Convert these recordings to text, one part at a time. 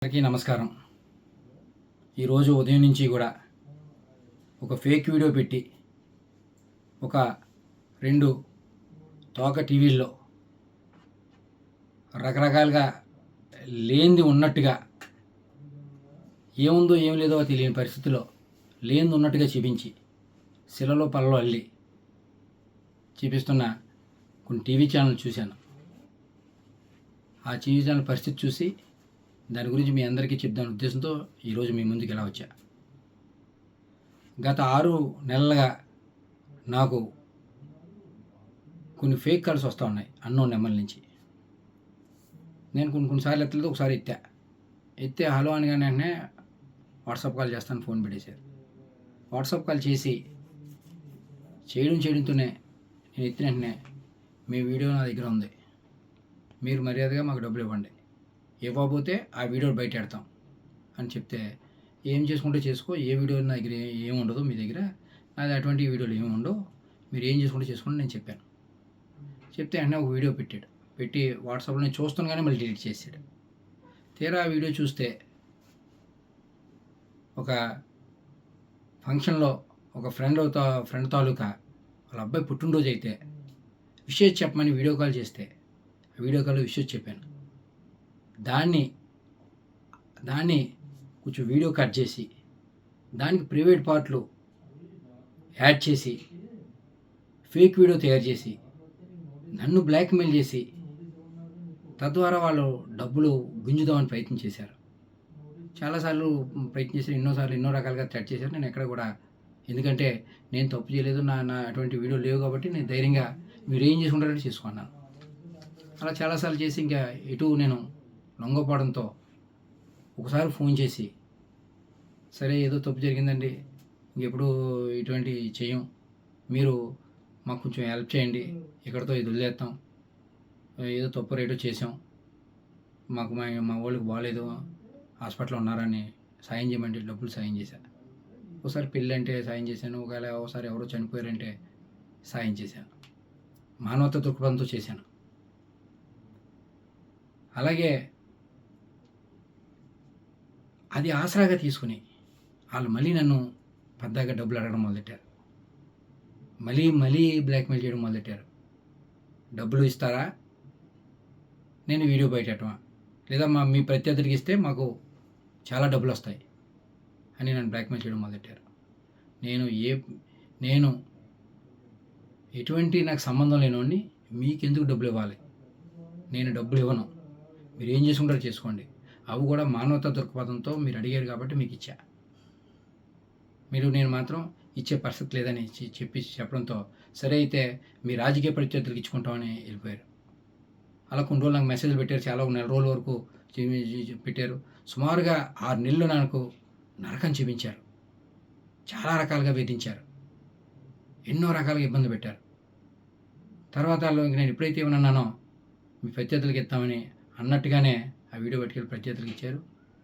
అందరికీ నమస్కారం. ఈరోజు ఉదయం నుంచి కూడా ఒక ఫేక్ వీడియో పెట్టి ఒక 2 తోక టీవీల్లో రకరకాలుగా లేనిది ఉన్నట్టుగా, ఏముందో ఏం లేదో తెలియని పరిస్థితిలో లేనిది ఉన్నట్టుగా చూపించి శిలలో పల్లలో అల్లి చూపిస్తున్న కొన్ని టీవీ ఛానల్ చూశాను. ఆ టీవీ ఛానల్ పరిస్థితి చూసి దాని గురించి మీ అందరికీ చెప్దాని ఉద్దేశంతో ఈరోజు మీ ముందుకు ఇలా వచ్చా. గత 6 నెలలుగా నాకు కొన్ని ఫేక్ కాల్స్ వస్తూ ఉన్నాయి అన్నోన్ నెంబర్ నుంచి. నేను కొన్నిసార్లు ఎత్తలేదు, ఒకసారి ఎత్తే హలో అని కానీ వెంటనే వాట్సాప్ కాల్ చేస్తాను ఫోన్ పెట్టేశారు. వాట్సాప్ కాల్ చేయడంతోనే నేను ఎత్తిన వెంటనే మీ వీడియో నా దగ్గర ఉంది, మీరు మర్యాదగా మాకు డబ్బులు ఇవ్వండి, ఇవ్వకపోతే ఆ వీడియో బయట పెడతాం అని చెప్తే, ఏం చేసుకుంటే చేసుకో, ఏ వీడియో నా దగ్గర ఏమి ఉండదు, మీ దగ్గర అది అటువంటి వీడియోలు ఏమి ఉండవు, మీరు ఏం చేసుకుంటే చేసుకోండి నేను చెప్పాను. చెప్తే వెంటనే ఒక వీడియో పెట్టి వాట్సాప్లో నేను చూస్తాను కానీ మళ్ళీ డిలీట్ చేసాడు. తీరా ఆ వీడియో చూస్తే ఒక ఫంక్షన్లో ఒక ఫ్రెండ్ తాలూకా వాళ్ళ అబ్బాయి పుట్టినరోజు అయితే విషయం చెప్పమని వీడియో కాల్ చేస్తే ఆ వీడియో కాల్లో విషయం చెప్పాను. దాన్ని కొంచెం వీడియో కట్ చేసి దానికి ప్రైవేట్ పార్ట్లు యాడ్ చేసి ఫేక్ వీడియో తయారు చేసి నన్ను బ్లాక్మెయిల్ చేసి తద్వారా వాళ్ళు డబ్బులు గుంజుదామని ప్రయత్నం చేశారు. చాలాసార్లు ప్రయత్నం చేశారు, ఎన్నో రకాలుగా థ్రెట్ చేశారు. నేను ఎక్కడ కూడా, ఎందుకంటే నేను తప్పు చేయలేదు, నా అటువంటి వీడియో లేవు కాబట్టి నేను ధైర్యంగా మీరు ఏం చేసుకుంటారంటే చేసుకున్నాను. అలా చాలాసార్లు చేసి ఇంకా ఎటు నేను లొంగపోవడంతో ఒకసారి ఫోన్ చేసి, సరే ఏదో తప్పు జరిగిందండి, ఇంకెప్పుడు ఇటువంటి చేయం, మీరు మాకు కొంచెం హెల్ప్ చేయండి, ఇక్కడితో ఇది వదిలేస్తాం, ఏదో తప్పు రేటో చేసాం, మాకు మా వాళ్ళకి బాగాలేదు, హాస్పిటల్లో ఉన్నారని సాయం చేయమంటే డబ్బులు సాయం చేశాను. ఒకసారి పెళ్ళి అంటే సాయం చేశాను, ఒకసారి ఎవరో చనిపోయారంటే సాయం చేశాను, మానవత దృక్పథంతో చేశాను. అలాగే అది ఆసరాగా తీసుకుని వాళ్ళు మళ్ళీ నన్ను పెద్దగా డబ్బులు అడగడం మొదలెట్టారు, మళ్ళీ బ్లాక్మెయిల్ చేయడం మొదలెట్టారు. డబ్బులు ఇస్తారా, నేను వీడియో బయటమా, లేదా మీ ప్రత్యర్థులకి ఇస్తే మాకు చాలా డబ్బులు వస్తాయి అని నన్ను బ్లాక్మెయిల్ చేయడం మొదలెట్టారు. నేను ఎటువంటి నాకు సంబంధం లేనివాడిని, మీకెందుకు డబ్బులు ఇవ్వాలి, నేను డబ్బులు ఇవ్వను, మీరు ఏం చేసుకుంటారో చేసుకోండి, అవి కూడా మానవతా దృక్పథంతో మీరు అడిగారు కాబట్టి మీకు ఇచ్చా, నేను మాత్రం ఇచ్చే పరిస్థితి లేదని చెప్పడంతో, సరే అయితే మీ రాజకీయ ప్రత్యర్థులకు ఇచ్చుకుంటామని వెళ్ళిపోయారు. అలా కొన్ని రోజులు నాకు మెసేజ్లు పెట్టారు, చాలా నెల రోజుల వరకు పెట్టారు. సుమారుగా 6 నెలలు నాకు నరకం చూపించారు, చాలా రకాలుగా వేధించారు, ఎన్నో రకాలుగా ఇబ్బంది పెట్టారు. తర్వాత నేను ఎప్పుడైతే ఏమన్నానో మీ ప్రత్యర్థులకి ఇస్తామని అన్నట్టుగానే ఆ వీడియో పట్టుకెళ్ళి ప్రత్యర్థులకి ఇచ్చారు,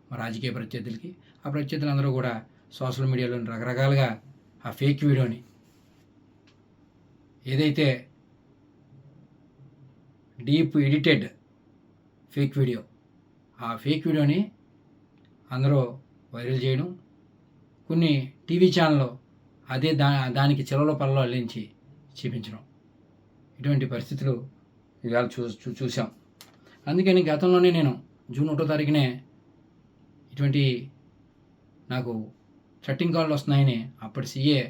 మా రాజకీయ ప్రత్యర్థులకి. ఆ ప్రత్యర్థులందరూ కూడా సోషల్ మీడియాలో రకరకాలుగా ఆ ఫేక్ వీడియోని, ఏదైతే డీప్ ఎడిటెడ్ ఫేక్ వీడియో, ఆ ఫేక్ వీడియోని అందరూ వైరల్ చేయడం, కొన్ని టీవీ ఛానల్లో అదే దానికి చెలలో పల్లలో అల్లించి చూపించడం, ఇటువంటి పరిస్థితులు ఇవాళ చూసాం. అందుకని గతంలోనే నేను జూన్ 1వ తారీఖునే ఇటువంటి నాకు చట్టింగ్ కాల్లు వస్తున్నాయని అప్పటి సీఏ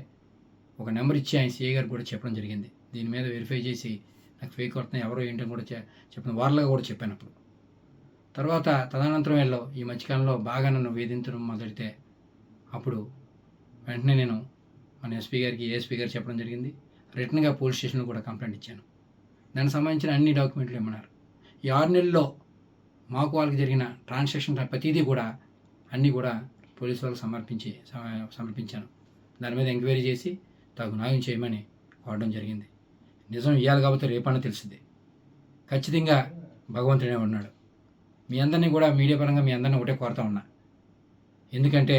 ఒక నెంబర్ ఇచ్చి ఆయన సీఏ గారికి కూడా చెప్పడం జరిగింది. దీని మీద వెరిఫై చేసి నాకు ఫేక్ వస్తున్నాయి, ఎవరో ఏంటని కూడా చెప్పిన వార్తలుగా కూడా చెప్పాను అప్పుడు. తర్వాత తదనంతరం ఈ మధ్యకాలంలో బాగా నన్ను వేధించడం మొదలెడితే అప్పుడు వెంటనే నేను మన ఎస్పీ గారికి, ఏఎస్పీ గారికి చెప్పడం జరిగింది. రిటర్న్గా పోలీస్ స్టేషన్లో కూడా కంప్లైంట్ ఇచ్చాను. దానికి సంబంధించిన అన్ని డాక్యుమెంట్లు ఇమ్మన్నారు. ఈ 6 నెలల్లో మాకు వాళ్ళకి జరిగిన ట్రాన్సాక్షన్ ప్రతిదీ కూడా అన్నీ కూడా పోలీసు వాళ్ళకి సమర్పించాను. దాని మీద ఎంక్వైరీ చేసి తగు న్యాయం చేయమని కోరడం జరిగింది. నిజం ఇవ్వాలి కాబట్టి రేపన్నా తెలిసింది. ఖచ్చితంగా భగవంతుడే ఉన్నాడు. మీ అందరినీ కూడా మీడియా పరంగా మీ అందరినీ ఒకటే కోరుతా ఉన్నా, ఎందుకంటే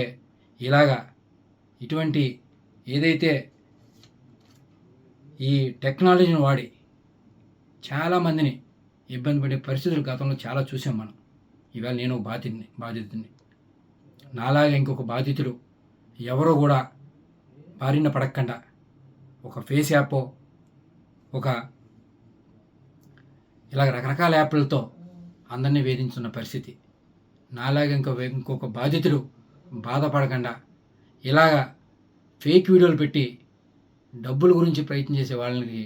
ఇటువంటి ఏదైతే ఈ టెక్నాలజీని వాడి చాలామందిని ఇబ్బంది పడే పరిస్థితులు గతంలో చాలా చూసాం మనం. ఇవాళ నేను బాధితుడిని. నాలాగా ఇంకొక బాధితుడు ఎవరో కూడా బారిన పడకుండా ఒక ఫేస్ యాప్, ఒక ఇలాగ రకరకాల యాప్లతో అందరినీ వేధించున్న పరిస్థితి. నాలాగా ఇంకొక బాధితుడు బాధపడకుండా ఇలాగా ఫేక్ వీడియోలు పెట్టి డబ్బుల గురించి ప్రయత్నం చేసే వాళ్ళకి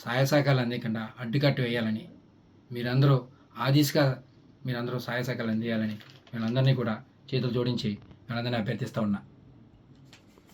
సహాయ సహకారాలు అందకుండా అడ్డుకట్ట వేయాలని మీరందరూ ఆ దిశగా మీరందరూ సహాయ సహకారాలు అందియాలని వీళ్ళందరినీ కూడా చేతులు జోడించి వీళ్ళందరినీ అభ్యర్థిస్తూ ఉన్నా.